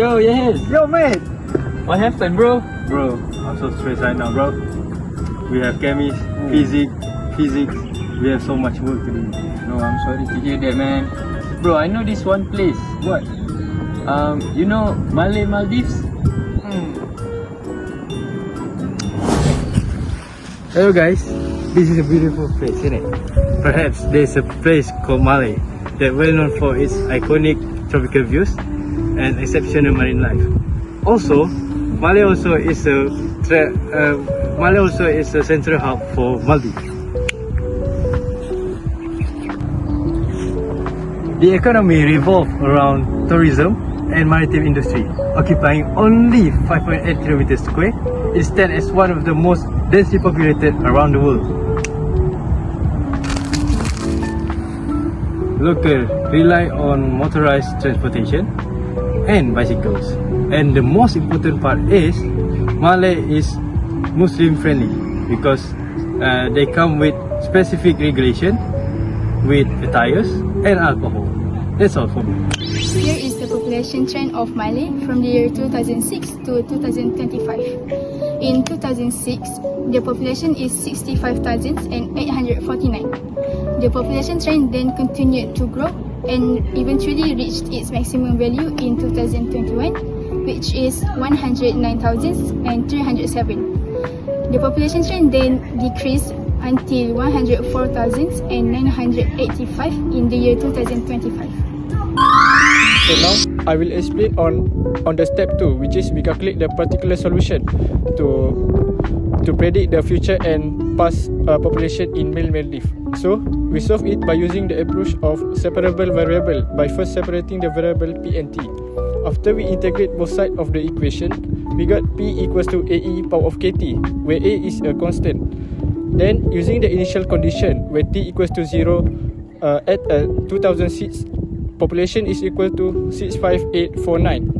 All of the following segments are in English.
Yo, yes. Yo, mate. What happened, bro? Bro, I'm so stressed right now, bro. We have chemistry, physics. We have so much work to do. No, I'm sorry to hear that, man. Bro, I know this one place. What? You know Maldives? Hello, guys. This is a beautiful place, isn't it? Perhaps there's a place called Malé that well known for its iconic tropical views and exceptional marine life. Also, Malé also is a central hub for Maldives. The economy revolves around tourism and maritime industry, occupying only 5.8 kilometers square. It stands as one of the most densely populated around the world. Locals rely on motorized transportation and bicycles. And the most important part is Malé is Muslim friendly because they come with specific regulation with attires and alcohol. That's all for me. Here is the population trend of Malé from the year 2006 to 2025. In 2006, the population is 65,849. The population trend then continued to grow and eventually reached its maximum value in 2021, which is 109,307. The population trend then decreased until 104,985 in the year 2025. So now I will explain on the step 2, which is we calculate the particular solution to predict the future and past population in Maldives. So we solve it by using the approach of separable variable by first separating the variable p and t. After we integrate both sides of the equation, we got p equals to ae power of kt, where a is a constant. Then using the initial condition where t equals to 0 at 2006, population is equal to 65849.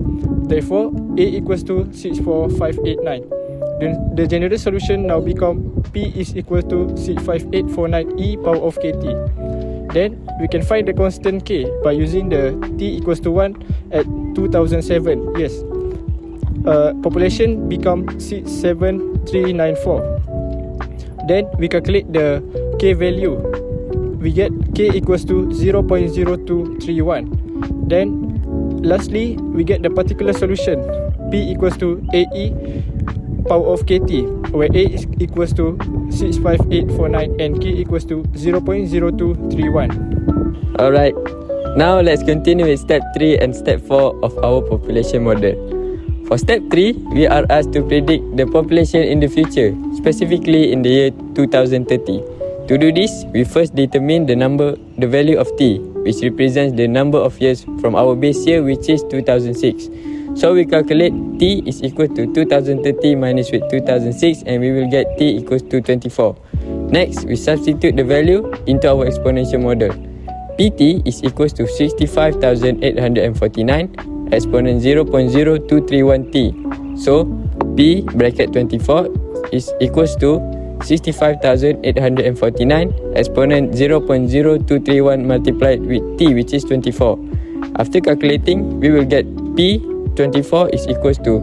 Therefore, a equals to 64589. Then the general solution now become p is equal to 65849 e power of kt. Then we can find the constant k by using the t equals to 1 at 2007. Yes. Population become 67394. Then we calculate the k value. We get k equals to 0.0231. Then lastly, we get the particular solution. P equals to ae power of kt, where a is equals to 65849 and k equals to 0.0231. Alright, now let's continue with step 3 and step 4 of our population model. For step 3, we are asked to predict the population in the future, specifically in the year 2030. To do this, we first determine the value of t, which represents the number of years from our base year, which is 2006. So we calculate t is equal to 2030 minus with 2006 and we will get t equals to 24. Next, we substitute the value into our exponential model. Pt is equals to 65,849 exponent 0.0231t. So p bracket 24 is equals to 65,849 exponent 0.0231 multiplied with t, which is 24. After calculating, we will get p 24 is equals to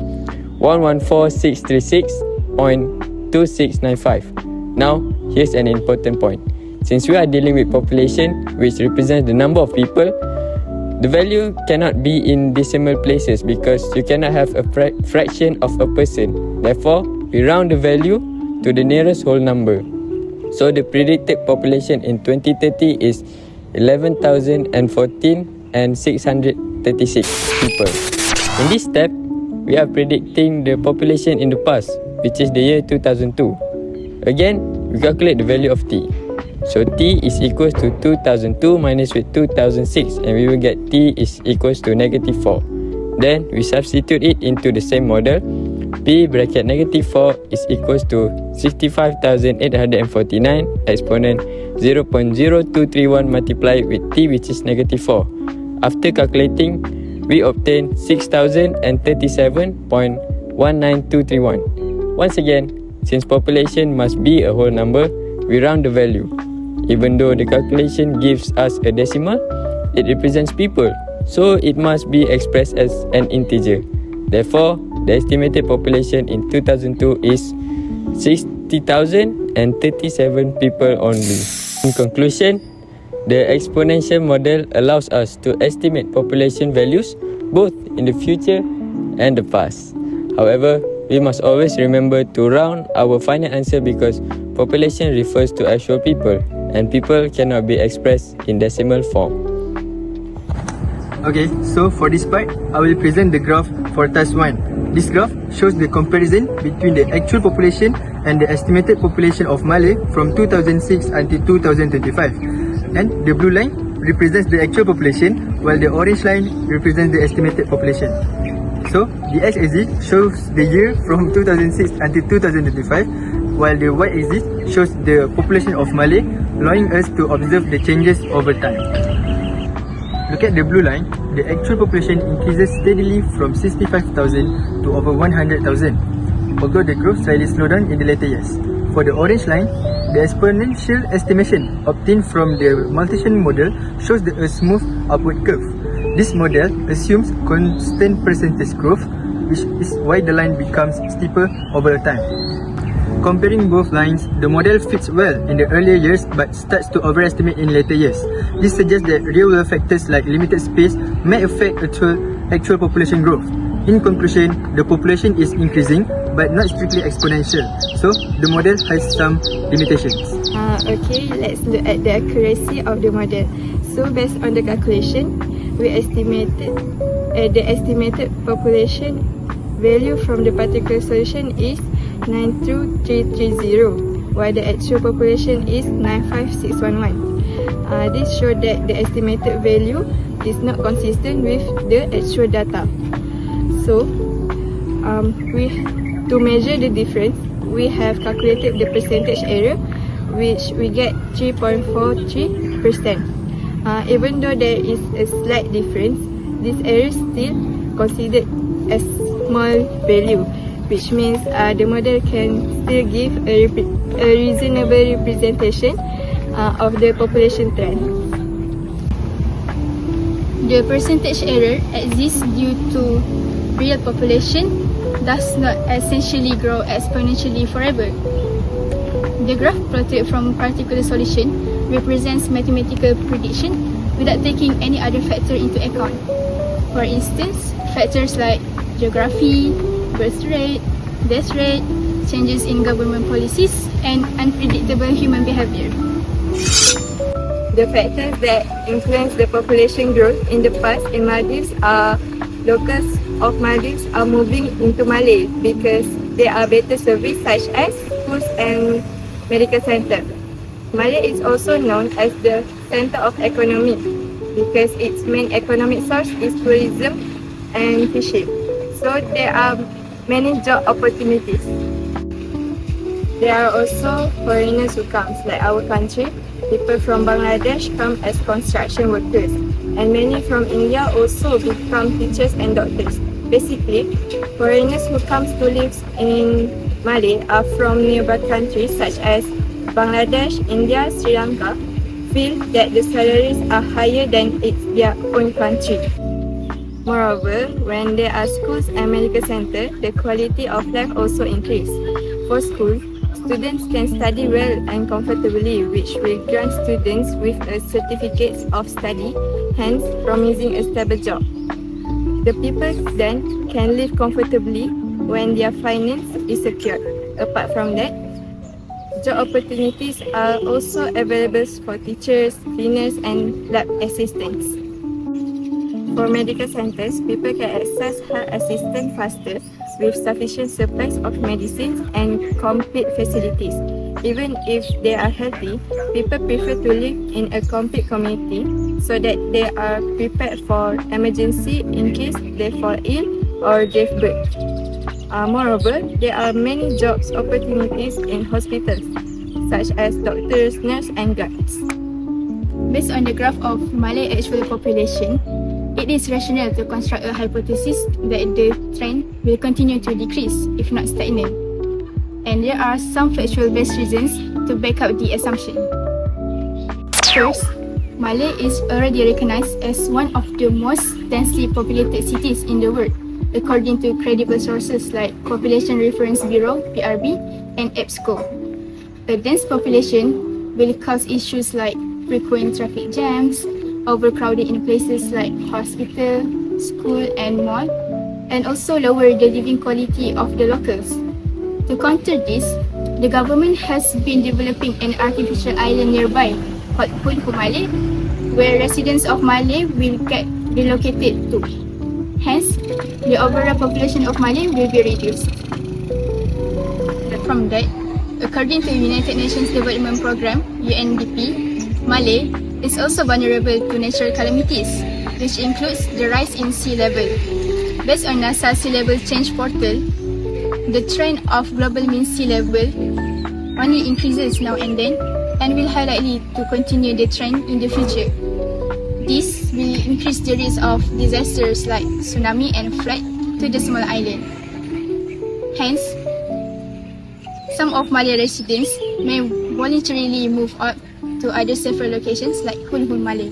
114,636.2695. Now, here's an important point. Since we are dealing with population, which represents the number of people, the value cannot be in decimal places because you cannot have a fraction of a person. Therefore, we round the value to the nearest whole number. So the predicted population in 2030 is 11,014 and 636 people. In this step, we are predicting the population in the past, which is the year 2002. Again, we calculate the value of t. So t is equals to 2002 minus with 2006 and we will get t is equals to negative 4. Then we substitute it into the same model. P bracket negative 4 is equals to 65,849 exponent 0.0231 multiplied with t, which is negative 4. After calculating, we obtain 6,037.19231. Once again, since population must be a whole number, we round the value. Even though the calculation gives us a decimal, it represents people. so it must be expressed as an integer. Therefore, the estimated population in 2002 is 60,037 people only. In conclusion, the exponential model allows us to estimate population values both in the future and the past. However, we must always remember to round our final answer because population refers to actual people and people cannot be expressed in decimal form. Okay, so for this part, I will present the graph for task 1. This graph shows the comparison between the actual population and the estimated population of Malé from 2006 until 2025. And the blue line represents the actual population while the orange line represents the estimated population. So, the x-axis shows the year from 2006 until 2025 while the y-axis shows the population of Malé, allowing us to observe the changes over time. Look at the blue line, the actual population increases steadily from 65,000 to over 100,000, although the growth slightly slowed down in the later years. For the orange line, the exponential estimation obtained from the Malthusian model shows a smooth upward curve. This model assumes constant percentage growth, which is why the line becomes steeper over time. Comparing both lines, the model fits well in the earlier years but starts to overestimate in later years. This suggests that real-world factors like limited space may affect actual population growth. In conclusion, the population is increasing but not strictly exponential, so the model has some limitations. Okay, let's look at the accuracy of the model. So based on the calculation, we estimated the estimated population value from the particular solution is 92330, while the actual population is 95611. This shows that the estimated value is not consistent with the actual data. So, to measure the difference, we have calculated the percentage error, which we get 3.43%. Even though there is a slight difference, this error is still considered as small value, which means the model can still give a reasonable representation of the population trend. The percentage error exists due to real population does not essentially grow exponentially forever. The graph plotted from particular solution represents mathematical prediction without taking any other factor into account. For instance, factors like geography, birth rate, death rate, changes in government policies, and unpredictable human behavior. The factors that influence the population growth in the past in Maldives are locals of Maldives are moving into Malé because there are better services such as schools and medical center. Malé is also known as the center of economy because its main economic source is tourism and fishing. So there are many job opportunities. There are also foreigners who come, like our country. People from Bangladesh come as construction workers, and many from India also become teachers and doctors. Basically, foreigners who come to live in Malé are from nearby countries such as Bangladesh, India, Sri Lanka, feel that the salaries are higher than their own country. Moreover, when there are schools and medical centers, the quality of life also increase. For schools, students can study well and comfortably, which will grant students with a certificate of study, hence promising a stable job. The people then can live comfortably when their finance is secure. Apart from that, job opportunities are also available for teachers, cleaners, and lab assistants. For medical centers, people can access health assistance faster with sufficient supplies of medicines and complete facilities. Even if they are healthy, people prefer to live in a complete community so that they are prepared for emergency in case they fall ill or give birth. Moreover, there are many job opportunities in hospitals, such as doctors, nurses, and guards. Based on the graph of Malay actual population, it is rational to construct a hypothesis that the trend will continue to decrease, if not stagnant. And there are some factual based reasons to back up the assumption. First, Malé is already recognized as one of the most densely populated cities in the world, according to credible sources like Population Reference Bureau (PRB) and EBSCO. A dense population will cause issues like frequent traffic jams, overcrowding in places like hospital, school and mall, and also lower the living quality of the locals. To counter this, the government has been developing an artificial island nearby called Hulhul Malé, where residents of Malé will get relocated to. Hence, the overall population of Malé will be reduced. From that, according to United Nations Development Programme (UNDP), Malé is also vulnerable to natural calamities, which includes the rise in sea level. Based on NASA Sea Level Change Portal, the trend of global mean sea level only increases now and then, and will highly to continue the trend in the future. This will increase the risk of disasters like tsunami and flood to the small island. Hence, some of Malé residents may voluntarily move out to other safer locations like Hulhul Malé.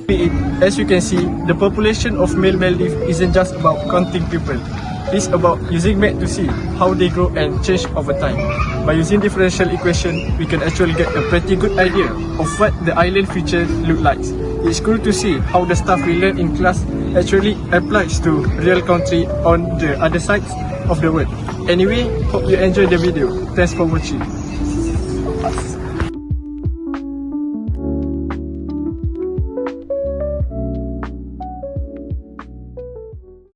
As you can see, the population of male Maldives isn't just about counting people. It's about using math to see how they grow and change over time. By using differential equation, we can actually get a pretty good idea of what the island future look like. It's cool to see how the stuff we learn in class actually applies to real country on the other sides of the world. Anyway, hope you enjoyed the video. Thanks for watching.